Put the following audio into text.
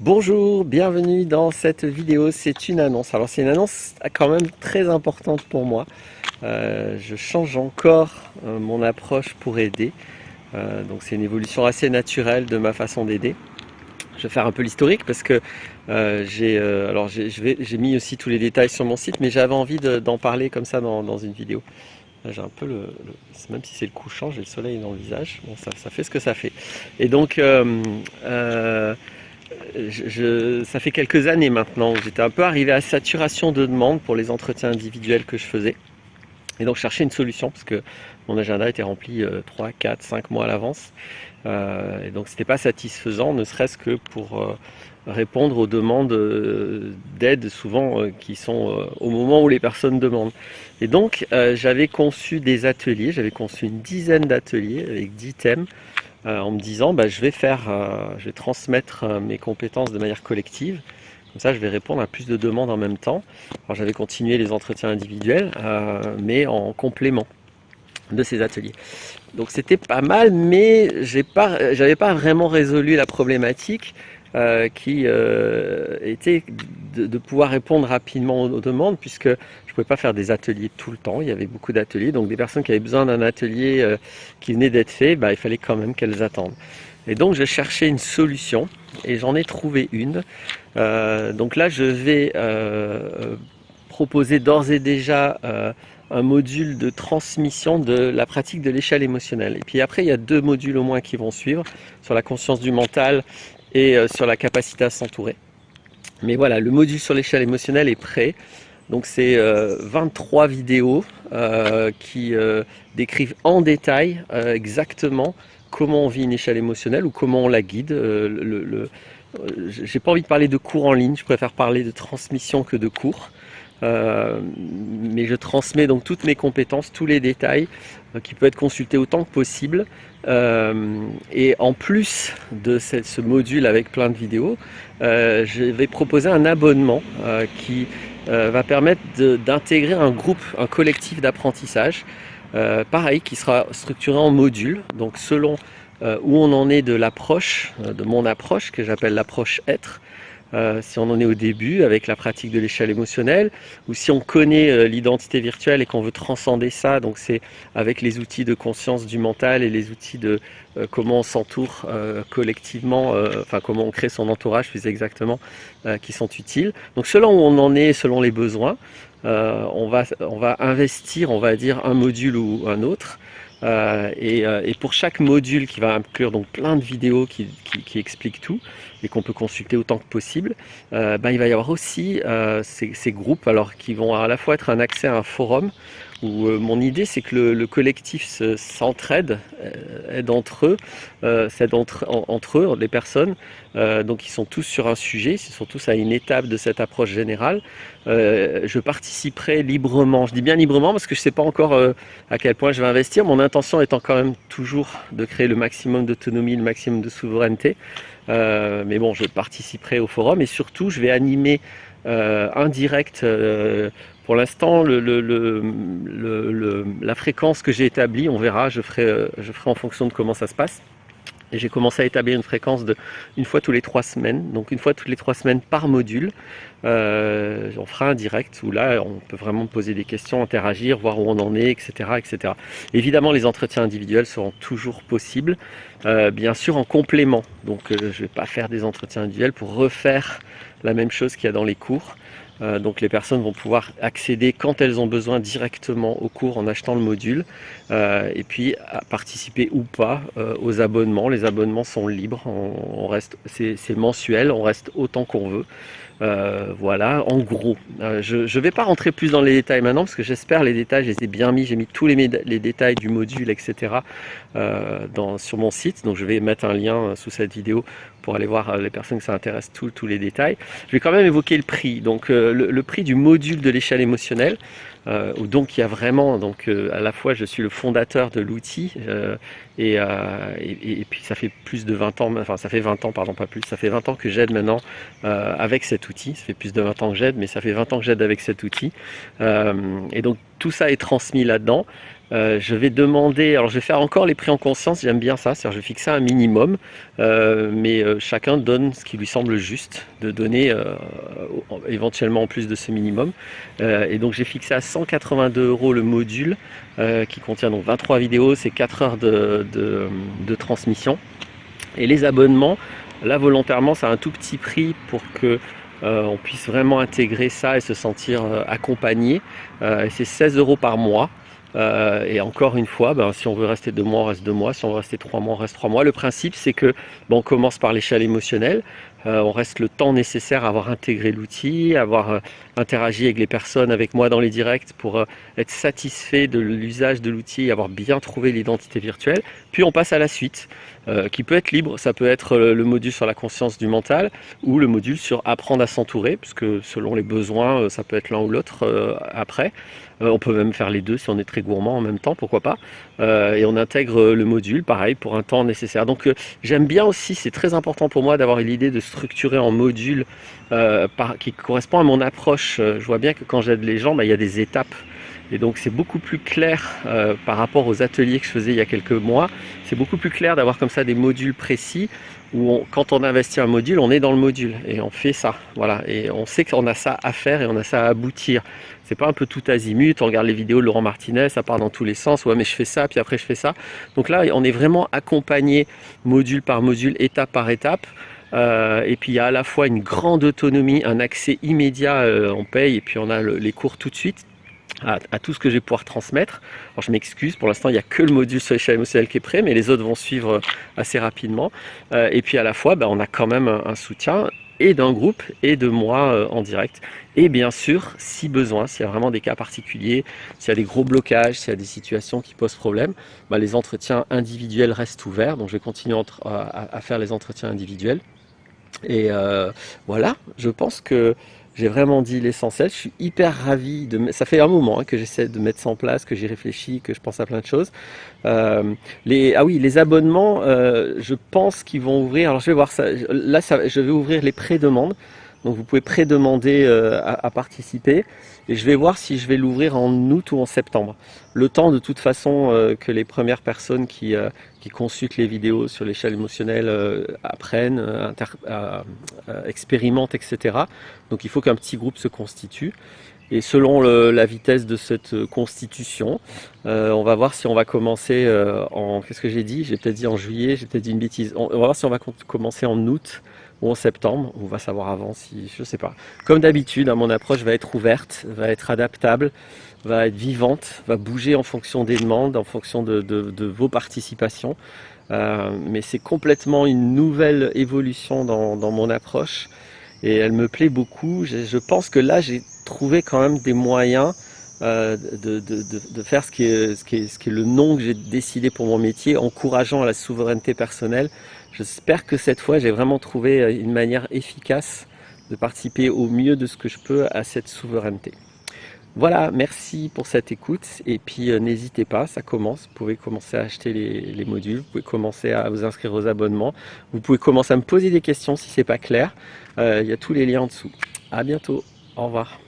Bonjour, bienvenue dans cette vidéo. C'est une annonce. Alors c'est une annonce quand même très importante pour moi. Je change encore mon approche pour aider. Donc c'est une évolution assez naturelle de ma façon d'aider. Je vais faire un peu l'historique parce que j'ai mis aussi tous les détails sur mon site, mais j'avais envie d'en parler comme ça dans une vidéo. Là, j'ai un peu même si c'est le couchant, j'ai le soleil dans le visage. Bon, ça fait ce que ça fait. Et donc, ça fait quelques années maintenant où j'étais un peu arrivé à saturation de demandes pour les entretiens individuels que je faisais. Et donc je cherchais une solution parce que mon agenda était rempli 3, 4, 5 mois à l'avance. Et donc c'était pas satisfaisant, ne serait-ce que pour répondre aux demandes d'aide souvent qui sont au moment où les personnes demandent. Et donc j'avais conçu des ateliers, j'avais conçu une dizaine d'ateliers avec 10 thèmes en me disant je vais transmettre mes compétences de manière collective. Comme ça, je vais répondre à plus de demandes en même temps. Alors, j'avais continué les entretiens individuels, mais en complément de ces ateliers. Donc c'était pas mal, mais j'avais pas vraiment résolu la problématique qui était de pouvoir répondre rapidement aux demandes, puisque je pouvais pas faire des ateliers tout le temps. Il y avait beaucoup d'ateliers, donc des personnes qui avaient besoin d'un atelier qui venait d'être fait, il fallait quand même qu'elles attendent. Et donc je cherchais une solution et j'en ai trouvé une. Donc là je vais proposer d'ores et déjà un module de transmission de la pratique de l'échelle émotionnelle. Et puis après, il y a 2 modules au moins qui vont suivre, sur la conscience du mental et sur la capacité à s'entourer. Mais voilà, le module sur l'échelle émotionnelle est prêt. Donc c'est 23 vidéos qui décrivent en détail exactement comment on vit une échelle émotionnelle ou comment on la guide. J'ai pas envie de parler de cours en ligne, je préfère parler de transmission que de cours. Mais je transmets donc toutes mes compétences, tous les détails, qui peuvent être consultés autant que possible. Et en plus de ce module avec plein de vidéos, je vais proposer un abonnement qui va permettre d'intégrer un groupe, un collectif d'apprentissage, pareil, qui sera structuré en modules, donc selon où on en est de l'approche, de mon approche, que j'appelle l'approche être. Si on en est au début avec la pratique de l'échelle émotionnelle, ou si on connaît l'identité virtuelle et qu'on veut transcender ça, donc c'est avec les outils de conscience du mental et les outils de comment on s'entoure collectivement, enfin comment on crée son entourage plus exactement, qui sont utiles. Donc selon où on en est, selon les besoins, on va investir, on va dire, un module ou un autre. Et pour chaque module qui va inclure donc plein de vidéos qui expliquent tout et qu'on peut consulter autant que possible, il va y avoir aussi ces groupes alors qui vont à la fois être un accès à un forum où mon idée c'est que le collectif s'entraide, aide entre eux, s'aide entre eux, les personnes, donc ils sont tous sur un sujet, ils sont tous à une étape de cette approche générale. Je participerai librement, je dis bien librement parce que je ne sais pas encore à quel point je vais investir. Mon intention étant quand même toujours de créer le maximum d'autonomie, le maximum de souveraineté. Mais bon, je participerai au forum et surtout, je vais animer un direct. Pour l'instant, la fréquence que j'ai établie, on verra, je ferai en fonction de comment ça se passe. Et j'ai commencé à établir une fréquence de une fois tous les 3 semaines, donc une fois toutes les 3 semaines par module. On fera un direct où là, on peut vraiment poser des questions, interagir, voir où on en est, etc., etc. Évidemment, les entretiens individuels seront toujours possibles, bien sûr en complément. Donc, je ne vais pas faire des entretiens individuels pour refaire la même chose qu'il y a dans les cours. Donc les personnes vont pouvoir accéder quand elles ont besoin directement au cours en achetant le module et puis participer ou pas aux abonnements. Les abonnements sont libres, c'est mensuel, on reste autant qu'on veut. Voilà, en gros. Je ne vais pas rentrer plus dans les détails maintenant parce que j'espère les détails, je les ai bien mis. J'ai mis tous les détails du module, etc. Sur mon site. Donc je vais mettre un lien sous cette vidéo pour aller voir les personnes que ça intéresse, tous les détails. Je vais quand même évoquer le prix. Donc le prix du module de l'échelle émotionnelle. Où donc il y a vraiment, à la fois je suis le fondateur de l'outil et puis ça fait plus de 20 ans, enfin ça fait 20 ans, pardon, pas plus, ça fait 20 ans que j'aide maintenant avec cet outil. Ça fait plus de 20 ans que j'aide, mais ça fait 20 ans que j'aide avec cet outil. Et donc tout ça est transmis là-dedans. Je vais demander, alors je vais faire encore les prix en conscience, j'aime bien ça, c'est-à-dire je vais fixer un minimum, mais chacun donne ce qui lui semble juste de donner éventuellement en plus de ce minimum. Et donc j'ai fixé à 182 € le module qui contient donc 23 vidéos, c'est 4 heures de transmission. Et les abonnements, là volontairement, c'est un tout petit prix pour que on puisse vraiment intégrer ça et se sentir accompagné. Et c'est 16 € par mois. Et encore une fois, ben, si on veut rester 2 mois, on reste 2 mois. Si on veut rester 3 mois, on reste 3 mois. Le principe, c'est que ben, on commence par l'échelle émotionnelle. On reste le temps nécessaire à avoir intégré l'outil, avoir interagi avec les personnes, avec moi dans les directs pour être satisfait de l'usage de l'outil et avoir bien trouvé l'identité virtuelle. Puis on passe à la suite, qui peut être libre. Ça peut être le module sur la conscience du mental ou le module sur apprendre à s'entourer, puisque selon les besoins, ça peut être l'un ou l'autre après. On peut même faire les deux si on est très gourmand en même temps, pourquoi pas. Et on intègre le module, pareil, pour un temps nécessaire. Donc j'aime bien aussi, c'est très important pour moi d'avoir l'idée de structurer en module qui correspond à mon approche. Je vois bien que quand j'aide les gens, bah, il y a des étapes. Et donc c'est beaucoup plus clair par rapport aux ateliers que je faisais il y a quelques mois. C'est beaucoup plus clair d'avoir comme ça des modules précis où quand on investit un module, on est dans le module et on fait ça. Voilà. Et on sait qu'on a ça à faire et on a ça à aboutir. C'est pas un peu tout azimut, on regarde les vidéos de Laurent Martinez, ça part dans tous les sens, ouais mais je fais ça, puis après je fais ça. Donc là, on est vraiment accompagné module par module, étape par étape. Et puis il y a à la fois une grande autonomie, un accès immédiat, on paye et puis on a les cours tout de suite. À tout ce que je vais pouvoir transmettre. Alors je m'excuse, pour l'instant il n'y a que le module sur l'échelle émotionnelle qui est prêt, mais les autres vont suivre assez rapidement. Et puis à la fois, on a quand même un soutien et d'un groupe et de moi en direct. Et bien sûr, si besoin, s'il y a vraiment des cas particuliers, s'il y a des gros blocages, s'il y a des situations qui posent problème, les entretiens individuels restent ouverts. Donc je vais continuer à faire les entretiens individuels. Et voilà, je pense que j'ai vraiment dit l'essentiel. Je suis hyper ravi ça fait un moment que j'essaie de mettre ça en place, que j'y réfléchis, que je pense à plein de choses. Les abonnements, je pense qu'ils vont ouvrir. Alors je vais voir ça. Là, je vais ouvrir les pré-demandes. Donc vous pouvez pré-demander à participer. Et je vais voir si je vais l'ouvrir en août ou en septembre. Le temps de toute façon que les premières personnes qui consultent les vidéos sur l'échelle émotionnelle apprennent, expérimentent, etc. Donc il faut qu'un petit groupe se constitue. Et selon la vitesse de cette constitution, on va voir si on va commencer qu'est-ce que j'ai dit? J'ai peut-être dit en juillet, j'ai peut-être dit une bêtise. On va voir si on va commencer en août ou en septembre. On va savoir avant si, je sais pas. Comme d'habitude, mon approche va être ouverte, va être adaptable, va être vivante, va bouger en fonction des demandes, en fonction de vos participations. Mais c'est complètement une nouvelle évolution dans mon approche et elle me plaît beaucoup. Je pense que là, j'ai trouvé quand même des moyens de faire ce qui est le nom que j'ai décidé pour mon métier, encourageant à la souveraineté personnelle. J'espère que cette fois, j'ai vraiment trouvé une manière efficace de participer au mieux de ce que je peux à cette souveraineté. Voilà, merci pour cette écoute et puis n'hésitez pas, ça commence, vous pouvez commencer à acheter les modules, vous pouvez commencer à vous inscrire aux abonnements, vous pouvez commencer à me poser des questions si c'est pas clair, il y a tous les liens en dessous. À bientôt, au revoir.